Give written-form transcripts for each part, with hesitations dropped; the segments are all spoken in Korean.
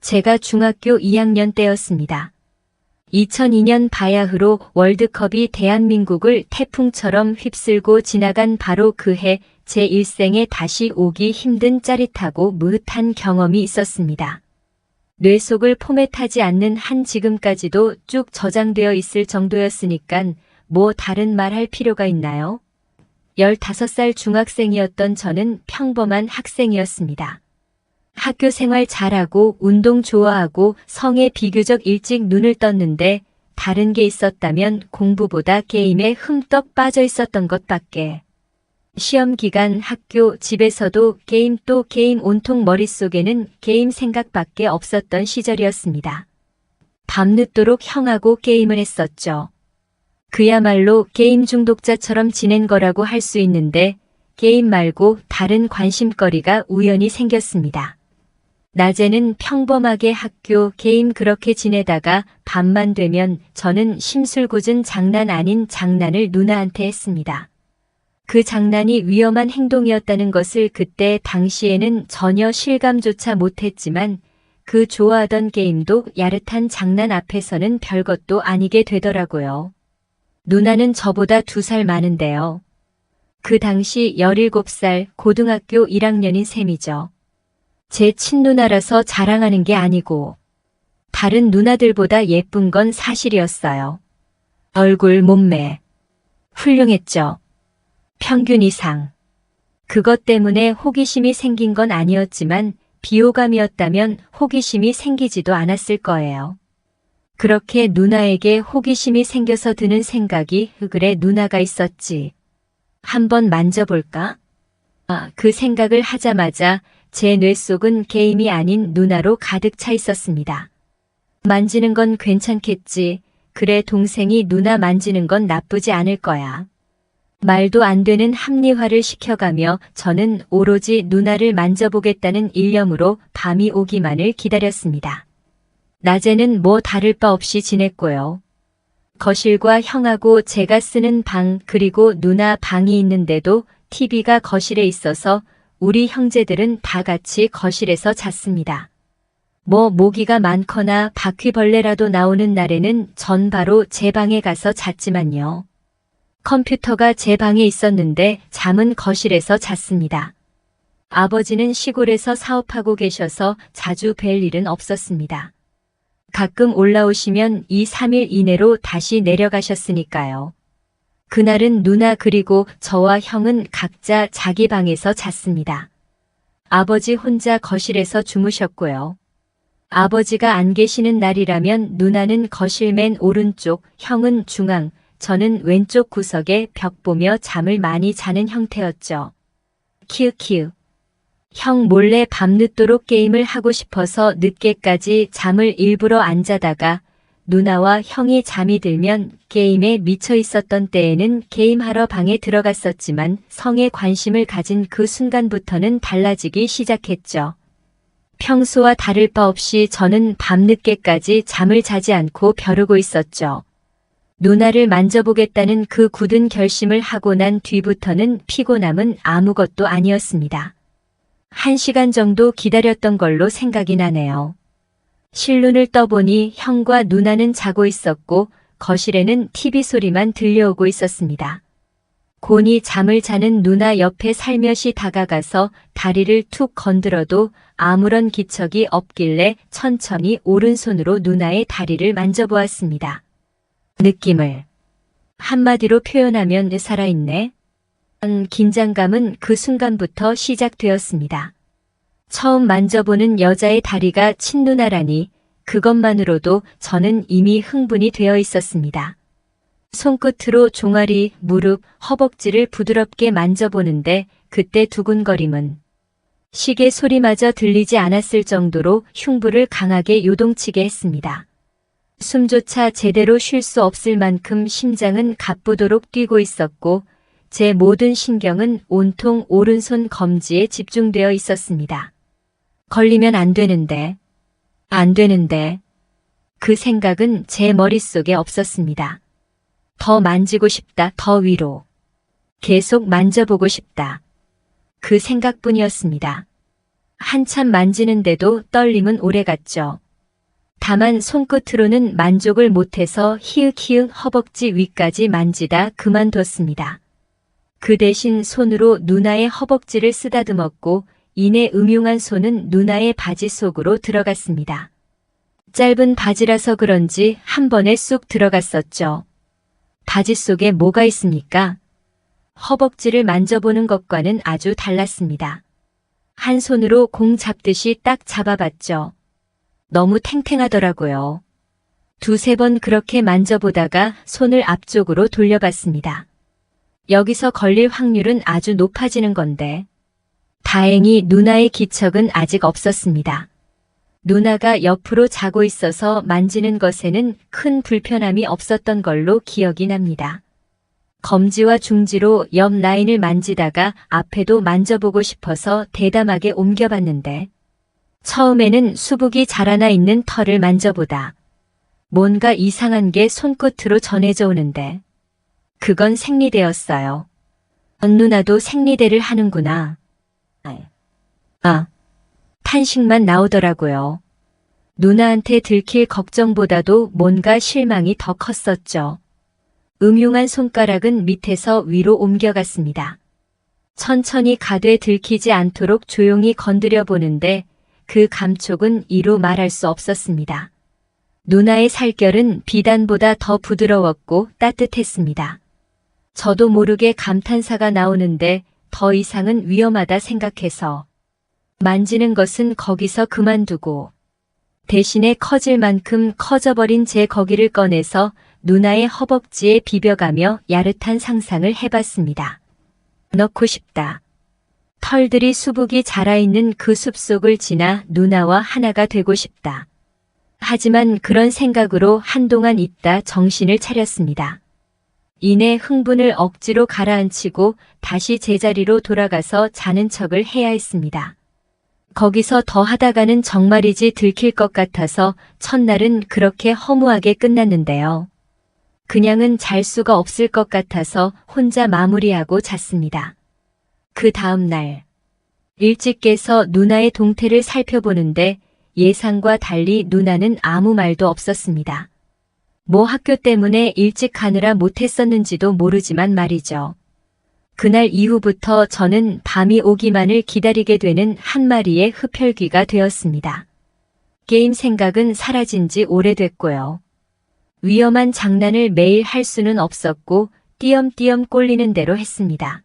제가 중학교 2학년 때였습니다. 2002년 바야흐로 월드컵이 대한민국을 태풍처럼 휩쓸고 지나간 바로 그 해 제 일생에 다시 오기 힘든 짜릿하고 무릇한 경험이 있었습니다. 뇌 속을 포맷하지 않는 한 지금까지도 쭉 저장되어 있을 정도였으니깐 뭐 다른 말할 필요가 있나요? 15살 중학생이었던 저는 평범한 학생이었습니다. 학교 생활 잘하고 운동 좋아하고 성에 비교적 일찍 눈을 떴는데 다른 게 있었다면 공부보다 게임에 흠떡 빠져 있었던 것밖에. 시험 기간 학교 집에서도 게임 또 게임 온통 머릿속에는 게임 생각밖에 없었던 시절이었습니다. 밤늦도록 형하고 게임을 했었죠. 그야말로 게임 중독자처럼 지낸 거라고 할 수 있는데 게임 말고 다른 관심거리가 우연히 생겼습니다. 낮에는 평범하게 학교 게임 그렇게 지내다가 밤만 되면 저는 심술궂은 장난 아닌 장난을 누나한테 했습니다. 그 장난이 위험한 행동이었다는 것을 그때 당시에는 전혀 실감조차 못했지만 그 좋아하던 게임도 야릇한 장난 앞에서는 별것도 아니게 되더라고요. 누나는 저보다 2살 많은데요. 그 당시 17살 고등학교 1학년인 셈이죠. 제 친누나라서 자랑하는 게 아니고 다른 누나들보다 예쁜 건 사실이었어요. 얼굴, 몸매. 훌륭했죠. 평균 이상. 그것 때문에 호기심이 생긴 건 아니었지만 비호감이었다면 호기심이 생기지도 않았을 거예요. 그렇게 누나에게 호기심이 생겨서 드는 생각이 그래 누나가 있었지. 한번 만져볼까? 그 생각을 하자마자 제 뇌 속은 게임이 아닌 누나로 가득 차 있었습니다. 만지는 건 괜찮겠지. 그래 동생이 누나 만지는 건 나쁘지 않을 거야. 말도 안 되는 합리화를 시켜가며 저는 오로지 누나를 만져보겠다는 일념으로 밤이 오기만을 기다렸습니다. 낮에는 뭐 다를 바 없이 지냈고요. 거실과 형하고 제가 쓰는 방 그리고 누나 방이 있는데도 TV가 거실에 있어서 우리 형제들은 다 같이 거실에서 잤습니다. 뭐 모기가 많거나 바퀴벌레라도 나오는 날에는 전 바로 제 방에 가서 잤지만요. 컴퓨터가 제 방에 있었는데 잠은 거실에서 잤습니다. 아버지는 시골에서 사업하고 계셔서 자주 뵐 일은 없었습니다. 가끔 올라오시면 2, 3일 이내로 다시 내려가셨으니까요. 그날은 누나 그리고 저와 형은 각자 자기 방에서 잤습니다. 아버지 혼자 거실에서 주무셨고요. 아버지가 안 계시는 날이라면 누나는 거실 맨 오른쪽, 형은 중앙, 저는 왼쪽 구석에 벽 보며 잠을 많이 자는 형태였죠. 키읔키읔. 형 몰래 밤늦도록 게임을 하고 싶어서 늦게까지 잠을 일부러 안 자다가 누나와 형이 잠이 들면 게임에 미쳐 있었던 때에는 게임하러 방에 들어갔었지만 성에 관심을 가진 그 순간부터는 달라지기 시작했죠. 평소와 다를 바 없이 저는 밤늦게까지 잠을 자지 않고 벼르고 있었죠. 누나를 만져보겠다는 그 굳은 결심을 하고 난 뒤부터는 피곤함은 아무것도 아니었습니다. 1시간 정도 기다렸던 걸로 생각이 나네요. 실눈을 떠보니 형과 누나는 자고 있었고 거실에는 TV 소리만 들려오고 있었습니다. 곤히 잠을 자는 누나 옆에 살며시 다가가서 다리를 툭 건드려도 아무런 기척이 없길래 천천히 오른손으로 누나의 다리를 만져보았습니다. 느낌을 한마디로 표현하면 살아있네. 긴장감은 그 순간부터 시작되었습니다. 처음 만져보는 여자의 다리가 친누나라니 그것만으로도 저는 이미 흥분이 되어 있었습니다. 손끝으로 종아리, 무릎, 허벅지를 부드럽게 만져보는데 그때 두근거림은 시계 소리마저 들리지 않았을 정도로 흉부를 강하게 요동치게 했습니다. 숨조차 제대로 쉴 수 없을 만큼 심장은 가쁘도록 뛰고 있었고 제 모든 신경은 온통 오른손 검지에 집중되어 있었습니다. 걸리면 안 되는데, 안 되는데. 그 생각은 제 머릿속에 없었습니다. 더 만지고 싶다, 더 위로. 계속 만져보고 싶다. 그 생각뿐이었습니다. 한참 만지는데도 떨림은 오래갔죠. 다만 손끝으로는 만족을 못해서 히읗히읗 허벅지 위까지 만지다 그만뒀습니다. 그 대신 손으로 누나의 허벅지를 쓰다듬었고 이내 음흉한 손은 누나의 바지 속으로 들어갔습니다. 짧은 바지라서 그런지 한 번에 쑥 들어갔었죠. 바지 속에 뭐가 있습니까? 허벅지를 만져보는 것과는 아주 달랐습니다. 한 손으로 공 잡듯이 딱 잡아봤죠. 너무 탱탱하더라고요. 두세 번 그렇게 만져보다가 손을 앞쪽으로 돌려봤습니다. 여기서 걸릴 확률은 아주 높아지는 건데. 다행히 누나의 기척은 아직 없었습니다. 누나가 옆으로 자고 있어서 만지는 것에는 큰 불편함이 없었던 걸로 기억이 납니다. 검지와 중지로 옆 라인을 만지다가 앞에도 만져보고 싶어서 대담하게 옮겨봤는데 처음에는 수북이 자라나 있는 털을 만져보다 뭔가 이상한 게 손끝으로 전해져 오는데 그건 생리대였어요. 누나도 생리대를 하는구나. 탄식만 나오더라고요. 누나한테 들킬 걱정보다도 뭔가 실망이 더 컸었죠. 음흉한 손가락은 밑에서 위로 옮겨갔습니다. 천천히 가되 들키지 않도록 조용히 건드려 보는데 그 감촉은 이루 말할 수 없었습니다. 누나의 살결은 비단보다 더 부드러웠고 따뜻했습니다. 저도 모르게 감탄사가 나오는데 더 이상은 위험하다 생각해서 만지는 것은 거기서 그만두고 대신에 커질 만큼 커져버린 제 거기를 꺼내서 누나의 허벅지에 비벼가며 야릇한 상상을 해봤습니다. 넣고 싶다. 털들이 수북이 자라있는 그 숲속을 지나 누나와 하나가 되고 싶다. 하지만 그런 생각으로 한동안 있다 정신을 차렸습니다. 이내 흥분을 억지로 가라앉히고 다시 제자리로 돌아가서 자는 척을 해야 했습니다. 거기서 더 하다가는 정말이지 들킬 것 같아서 첫날은 그렇게 허무하게 끝났는데요. 그냥은 잘 수가 없을 것 같아서 혼자 마무리하고 잤습니다. 그 다음 날 일찍 깨서 누나의 동태를 살펴보는데 예상과 달리 누나는 아무 말도 없었습니다. 뭐 학교 때문에 일찍 가느라 못했었는지도 모르지만 말이죠. 그날 이후부터 저는 밤이 오기만을 기다리게 되는 한 마리의 흡혈귀가 되었습니다. 게임 생각은 사라진 지 오래됐고요. 위험한 장난을 매일 할 수는 없었고 띄엄띄엄 꼴리는 대로 했습니다.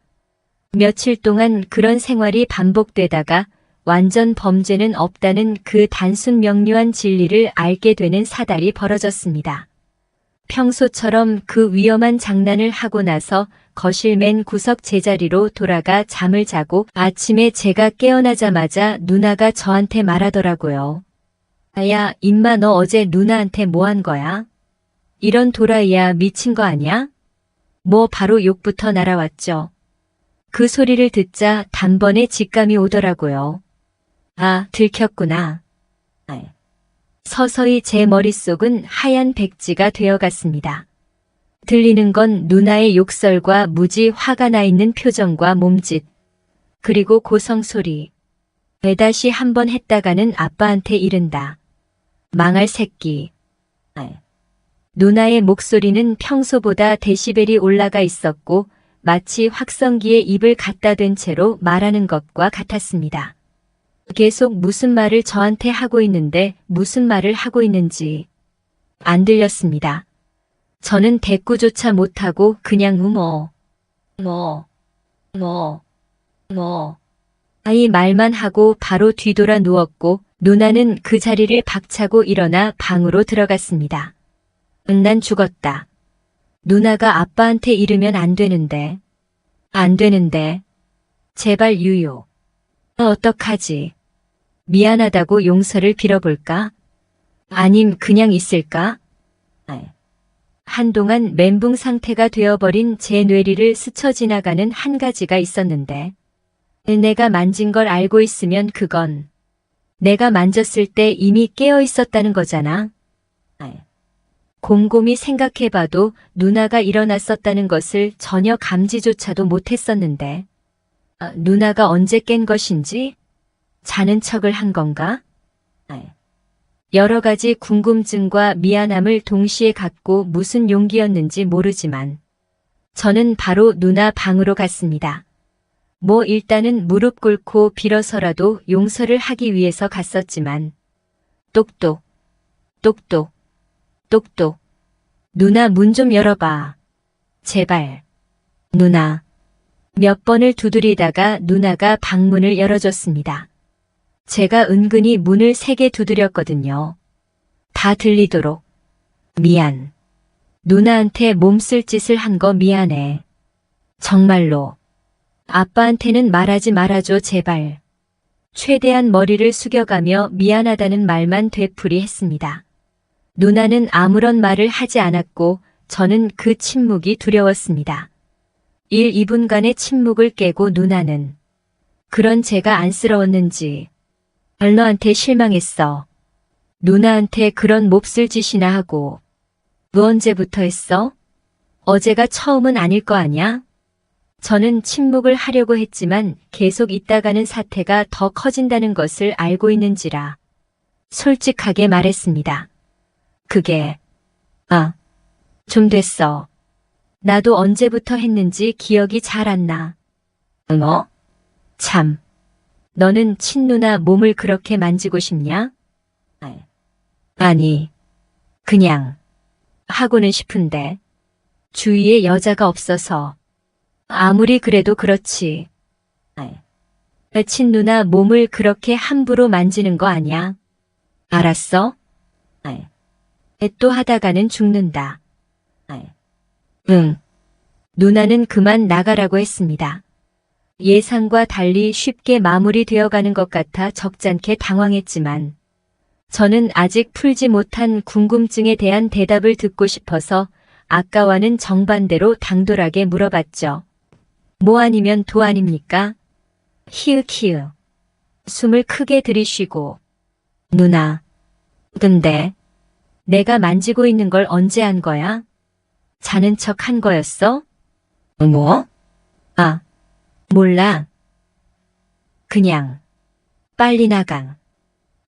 며칠 동안 그런 생활이 반복되다가 완전 범죄는 없다는 그 단순 명료한 진리를 알게 되는 사달이 벌어졌습니다. 평소처럼 그 위험한 장난을 하고 나서 거실 맨 구석 제자리로 돌아가 잠을 자고 아침에 제가 깨어나자마자 누나가 저한테 말하더라고요. 야, 임마 너 어제 누나한테 뭐 한 거야? 이런 도라이야 미친 거 아니야? 뭐 바로 욕부터 날아왔죠. 그 소리를 듣자 단번에 직감이 오더라고요. 아, 들켰구나. 서서히 제 머릿속은 하얀 백지가 되어갔습니다. 들리는 건 누나의 욕설과 무지 화가 나 있는 표정과 몸짓, 그리고 고성소리. 배다시 한번 했다가는 아빠한테 이른다. 망할 새끼. 누나의 목소리는 평소보다 데시벨이 올라가 있었고 마치 확성기에 입을 갖다 댄 채로 말하는 것과 같았습니다. 계속 무슨 말을 저한테 하고 있는데 무슨 말을 하고 있는지 안 들렸습니다. 저는 대꾸조차 못하고 그냥 아이 말만 하고 바로 뒤돌아 누웠고 누나는 그 자리를 박차고 일어나 방으로 들어갔습니다. 난 죽었다. 누나가 아빠한테 이르면 안 되는데. 제발 유유. 어떡하지? 미안하다고 용서를 빌어볼까? 아님 그냥 있을까? 한동안 멘붕 상태가 되어버린 제 뇌리를 스쳐 지나가는 한 가지가 있었는데 내가 만진 걸 알고 있으면 그건 내가 만졌을 때 이미 깨어 있었다는 거잖아. 곰곰이 생각해봐도 누나가 일어났었다는 것을 전혀 감지조차도 못했었는데 누나가 언제 깬 것인지 자는 척을 한 건가? 여러 가지 궁금증과 미안함을 동시에 갖고 무슨 용기였는지 모르지만 저는 바로 누나 방으로 갔습니다. 뭐 일단은 무릎 꿇고 빌어서라도 용서를 하기 위해서 갔었지만 똑똑, 똑똑, 똑똑. 누나 문 좀 열어봐. 제발. 누나. 몇 번을 두드리다가 누나가 방문을 열어줬습니다. 제가 은근히 문을 3개 두드렸거든요. 다 들리도록. 미안. 누나한테 몸쓸 짓을 한 거 미안해. 정말로. 아빠한테는 말하지 말아줘 제발. 최대한 머리를 숙여가며 미안하다는 말만 되풀이 했습니다. 누나는 아무런 말을 하지 않았고 저는 그 침묵이 두려웠습니다. 1, 2분간의 침묵을 깨고 누나는 그런 제가 안쓰러웠는지 너한테 실망했어. 누나한테 그런 몹쓸 짓이나 하고 언제부터 했어? 어제가 처음은 아닐 거 아냐? 저는 침묵을 하려고 했지만 계속 있다가는 사태가 더 커진다는 것을 알고 있는지라 솔직하게 말했습니다. 그게 좀 됐어. 나도 언제부터 했는지 기억이 잘 안 나. 뭐? 참. 너는 친누나 몸을 그렇게 만지고 싶냐? 아니, 그냥 하고는 싶은데 주위에 여자가 없어서 아무리 그래도 그렇지. 친누나 몸을 그렇게 함부로 만지는 거 아냐? 알았어? 또 하다가는 죽는다. 응. 누나는 그만 나가라고 했습니다. 예상과 달리 쉽게 마무리되어가는 것 같아 적잖게 당황했지만 저는 아직 풀지 못한 궁금증에 대한 대답을 듣고 싶어서 아까와는 정반대로 당돌하게 물어봤죠. 뭐 아니면 도 아닙니까? 히읗히읗. 숨을 크게 들이쉬고 누나, 근데 내가 만지고 있는 걸 언제 한 거야? 자는 척 한 거였어? 뭐? 몰라. 그냥 빨리 나가.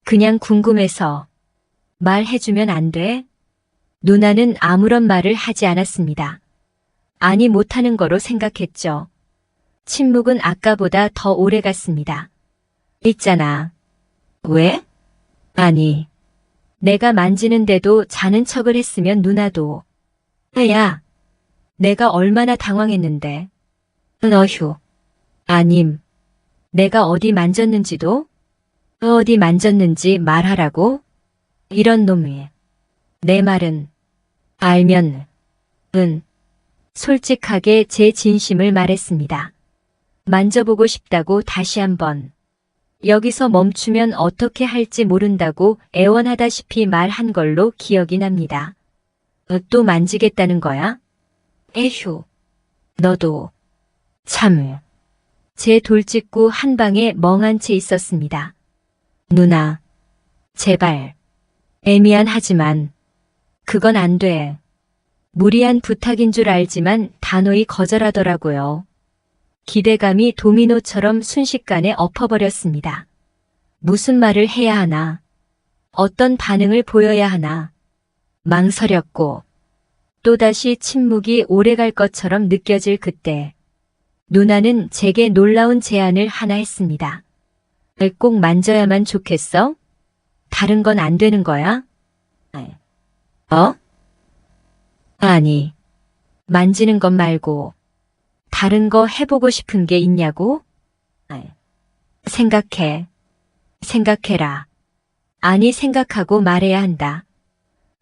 그냥 궁금해서. 말해주면 안 돼? 누나는 아무런 말을 하지 않았습니다. 아니 못하는 거로 생각했죠. 침묵은 아까보다 더 오래 갔습니다. 있잖아. 왜? 아니, 내가 만지는데도 자는 척을 했으면 누나도. 야, 내가 얼마나 당황했는데. 어휴. 아님, 내가 어디 만졌는지도? 어디 만졌는지 말하라고? 이런 놈이. 내 말은 알면 솔직하게 제 진심을 말했습니다. 만져보고 싶다고 다시 한번. 여기서 멈추면 어떻게 할지 모른다고 애원하다시피 말한 걸로 기억이 납니다. 또 만지겠다는 거야? 에휴, 너도 참. 제 돌직구 한 방에 멍한 채 있었습니다. 누나, 제발. 애미안하지만 그건 안 돼. 무리한 부탁인 줄 알지만 단호히 거절하더라고요. 기대감이 도미노처럼 순식간에 엎어버렸습니다. 무슨 말을 해야 하나? 어떤 반응을 보여야 하나? 망설였고 또다시 침묵이 오래갈 것처럼 느껴질 그때 누나는 제게 놀라운 제안을 하나 했습니다. 꼭 만져야만 좋겠어? 다른 건 안 되는 거야? 아니, 만지는 것 말고 다른 거 해보고 싶은 게 있냐고? 생각해라. 아니 생각하고 말해야 한다.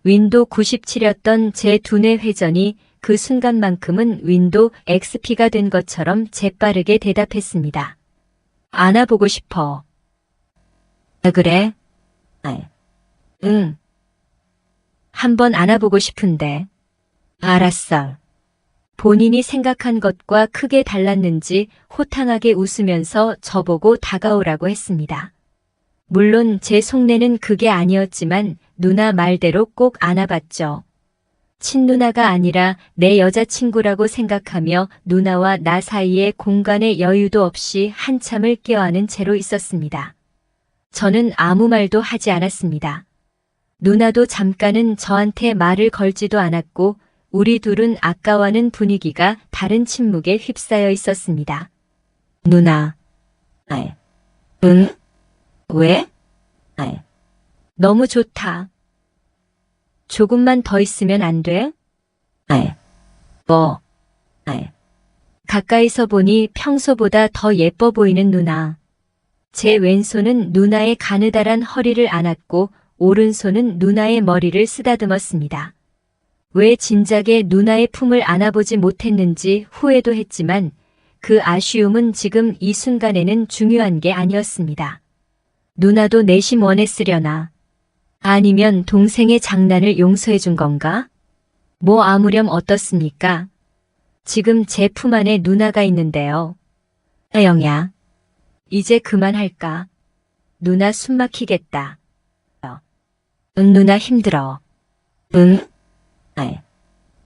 윈도 97였던 제 두뇌 회전이 그 순간만큼은 윈도 XP가 된 것처럼 재빠르게 대답했습니다. 안아보고 싶어. 그래? 응. 한번 안아보고 싶은데. 알았어. 본인이 생각한 것과 크게 달랐는지 호탕하게 웃으면서 저보고 다가오라고 했습니다. 물론 제 속내는 그게 아니었지만 누나 말대로 꼭 안아봤죠. 친누나가 아니라 내 여자친구라고 생각하며 누나와 나 사이에 공간의 여유도 없이 한참을 껴안은 채로 있었습니다. 저는 아무 말도 하지 않았습니다. 누나도 잠깐은 저한테 말을 걸지도 않았고 우리 둘은 아까와는 분위기가 다른 침묵에 휩싸여 있었습니다. 누나. 응? 왜? 너무 좋다. 조금만 더 있으면 안 돼? 뭐? 가까이서 보니 평소보다 더 예뻐 보이는 누나. 제 왼손은 누나의 가느다란 허리를 안았고 오른손은 누나의 머리를 쓰다듬었습니다. 왜 진작에 누나의 품을 안아보지 못했는지 후회도 했지만 그 아쉬움은 지금 이 순간에는 중요한 게 아니었습니다. 누나도 내심 원했으려나? 아니면 동생의 장난을 용서해 준 건가? 뭐 아무렴 어떻습니까? 지금 제 품 안에 누나가 있는데요. 영야, 이제 그만할까? 누나 숨 막히겠다. 응, 누나 힘들어. 응?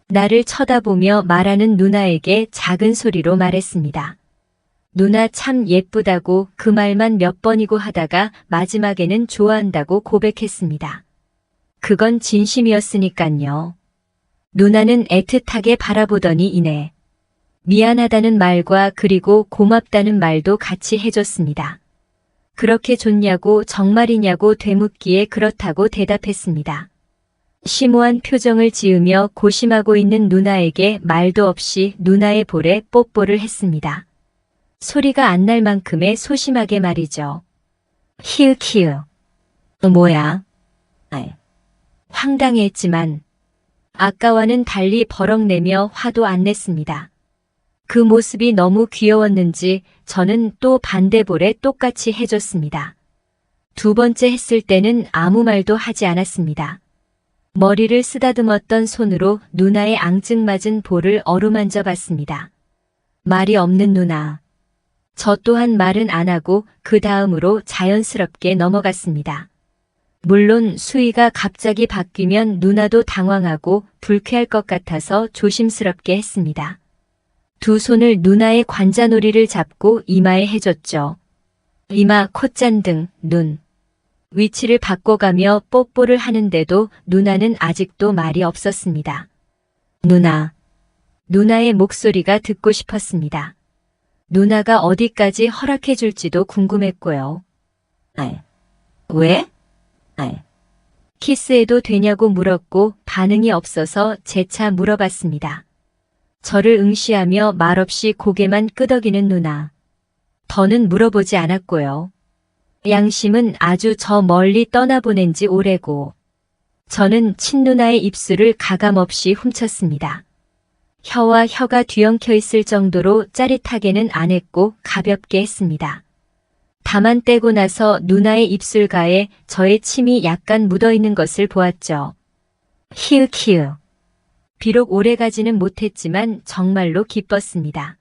나를 쳐다보며 말하는 누나에게 작은 소리로 말했습니다. 누나 참 예쁘다고 그 말만 몇 번이고 하다가 마지막에는 좋아한다고 고백했습니다. 그건 진심이었으니깐요. 누나는 애틋하게 바라보더니 이내 미안하다는 말과 그리고 고맙다는 말도 같이 해줬습니다. 그렇게 좋냐고 정말이냐고 되묻기에 그렇다고 대답했습니다. 심오한 표정을 지으며 고심하고 있는 누나에게 말도 없이 누나의 볼에 뽀뽀를 했습니다. 소리가 안 날 만큼의 소심하게 말이죠. 히읗히읗. 뭐야? 황당해했지만 아까와는 달리 버럭내며 화도 안 냈습니다. 그 모습이 너무 귀여웠는지 저는 또 반대볼에 똑같이 해줬습니다. 두 번째 했을 때는 아무 말도 하지 않았습니다. 머리를 쓰다듬었던 손으로 누나의 앙증맞은 볼을 어루만져 봤습니다. 말이 없는 누나. 저 또한 말은 안 하고 그 다음으로 자연스럽게 넘어갔습니다. 물론 수위가 갑자기 바뀌면 누나도 당황하고 불쾌할 것 같아서 조심스럽게 했습니다. 두 손을 누나의 관자놀이를 잡고 이마에 해줬죠. 이마, 콧잔등, 눈. 위치를 바꿔가며 뽀뽀를 하는데도 누나는 아직도 말이 없었습니다. 누나. 누나의 목소리가 듣고 싶었습니다. 누나가 어디까지 허락해줄지도 궁금했고요. 왜? 키스해도 되냐고 물었고 반응이 없어서 재차 물어봤습니다. 저를 응시하며 말없이 고개만 끄덕이는 누나. 더는 물어보지 않았고요. 양심은 아주 저 멀리 떠나보낸 지 오래고 저는 친누나의 입술을 가감없이 훔쳤습니다. 혀와 혀가 뒤엉켜 있을 정도로 짜릿하게는 안 했고 가볍게 했습니다. 다만 떼고 나서 누나의 입술가에 저의 침이 약간 묻어있는 것을 보았죠. 히읗히읗. 비록 오래가지는 못했지만 정말로 기뻤습니다.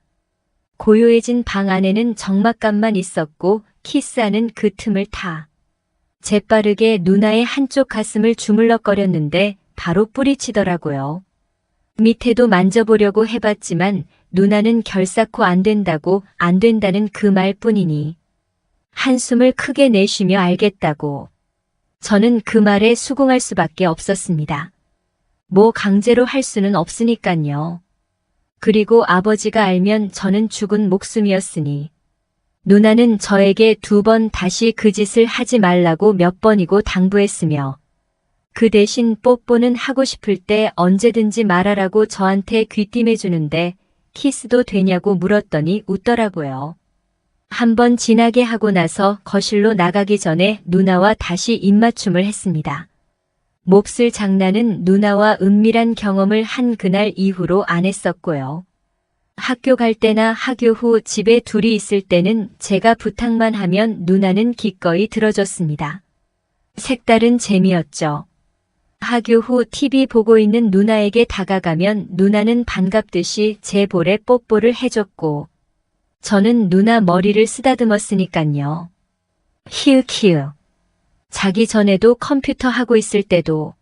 고요해진 방 안에는 적막감만 있었고 키스하는 그 틈을 타 재빠르게 누나의 한쪽 가슴을 주물럭거렸는데 바로 뿌리치더라고요. 밑에도 만져보려고 해봤지만 누나는 결사코 안 된다고 안 된다는 그 말뿐이니 한숨을 크게 내쉬며 알겠다고. 저는 그 말에 수긍할 수밖에 없었습니다. 뭐 강제로 할 수는 없으니깐요. 그리고 아버지가 알면 저는 죽은 목숨이었으니. 누나는 저에게 2번 다시 그 짓을 하지 말라고 몇 번이고 당부했으며 그 대신 뽀뽀는 하고 싶을 때 언제든지 말하라고 저한테 귀띔해주는데 키스도 되냐고 물었더니 웃더라고요. 한번 진하게 하고 나서 거실로 나가기 전에 누나와 다시 입맞춤을 했습니다. 몹쓸 장난은 누나와 은밀한 경험을 한 그날 이후로 안 했었고요. 학교 갈 때나 학교 후 집에 둘이 있을 때는 제가 부탁만 하면 누나는 기꺼이 들어줬습니다. 색다른 재미였죠. 학교 후 TV 보고 있는 누나에게 다가가면 누나는 반갑듯이 제 볼에 뽀뽀를 해줬고 저는 누나 머리를 쓰다듬었으니깐요. 히읗히읗. 자기 전에도 컴퓨터 하고 있을 때도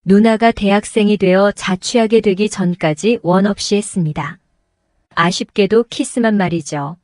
누나가 대학생이 되어 자취하게 되기 전까지 원 없이 했습니다. 아쉽게도 키스만 말이죠.